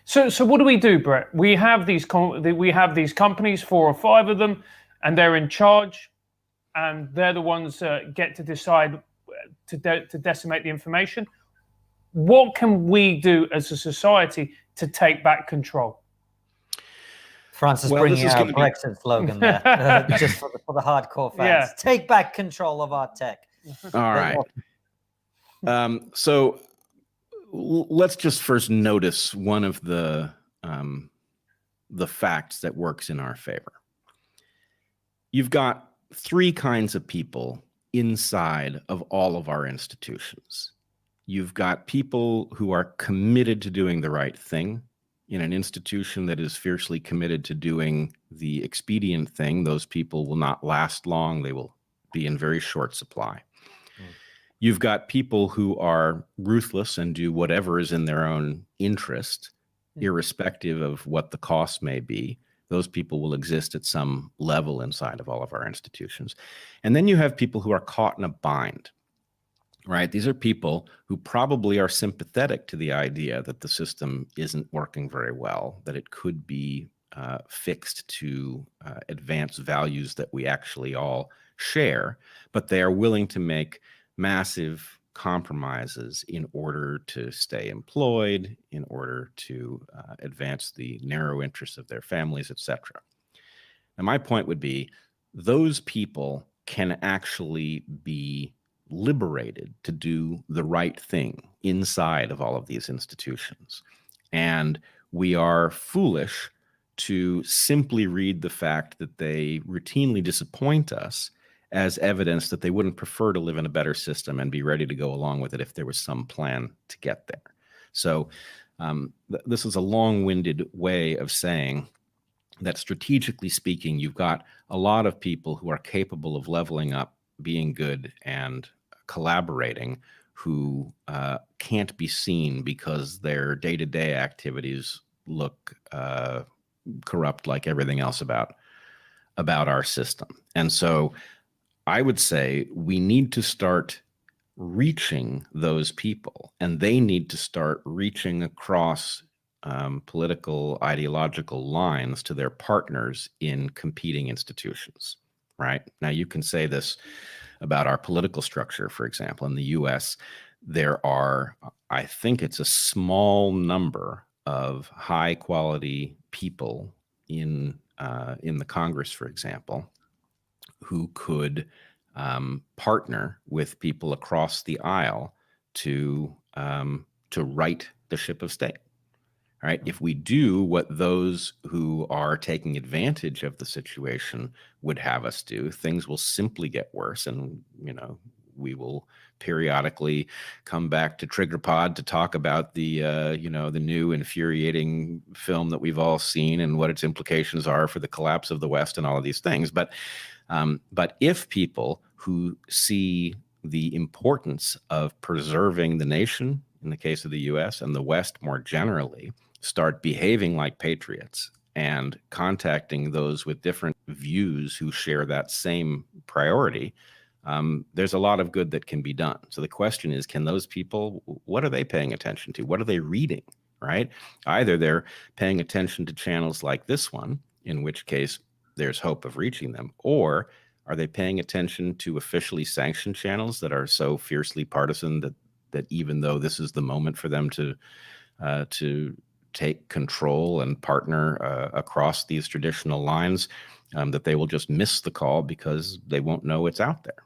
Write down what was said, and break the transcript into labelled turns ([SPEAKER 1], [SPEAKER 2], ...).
[SPEAKER 1] So what do we do, Brett? We have these companies, 4 or 5 of them, and they're in charge, and they're the ones get to decide to decimate the information. What can we do as a society to take back control?
[SPEAKER 2] Francis bringing our Brexit slogan there, just for the hardcore fans. Yeah. Take back control of our tech.
[SPEAKER 3] All right. So let's just first notice one of the facts that works in our favor. You've got 3 kinds of people inside of all of our institutions. You've got people who are committed to doing the right thing. In an institution that is fiercely committed to doing the expedient thing, those people will not last long. They will be in very short supply. You've got people who are ruthless and do whatever is in their own interest, irrespective of what the cost may be. Those people will exist at some level inside of all of our institutions. And then you have people who are caught in a bind. Right? These are people who probably are sympathetic to the idea that the system isn't working very well, that it could be fixed to advance values that we actually all share, but they are willing to make massive compromises in order to stay employed, in order to advance the narrow interests of their families, etc. And my point would be, those people can actually be liberated to do the right thing inside of all of these institutions. And we are foolish to simply read the fact that they routinely disappoint us as evidence that they wouldn't prefer to live in a better system and be ready to go along with it if there was some plan to get there. So this is a long-winded way of saying that, strategically speaking, you've got a lot of people who are capable of leveling up, being good, and collaborating, who can't be seen because their day-to-day activities look corrupt like everything else about our system. And so I would say we need to start reaching those people, and they need to start reaching across political, ideological lines to their partners in competing institutions. Right? Now, you can say this about our political structure, for example. In the U.S., there are, I think it's a small number of high-quality people in the Congress, for example, who could partner with people across the aisle to right the ship of state. Right? If we do what those who are taking advantage of the situation would have us do, things will simply get worse. And, we will periodically come back to TriggerPod to talk about the new infuriating film that we've all seen and what its implications are for the collapse of the West and all of these things. But if people who see the importance of preserving the nation, in the case of the U.S., and the West more generally, start behaving like patriots and contacting those with different views who share that same priority, there's a lot of good that can be done. So the question is, can those people, what are they paying attention to? What are they reading, right? Either they're paying attention to channels like this one, in which case there's hope of reaching them, or are they paying attention to officially sanctioned channels that are so fiercely partisan that even though this is the moment for them to take control and partner across these traditional lines, that they will just miss the call because they won't know it's out there.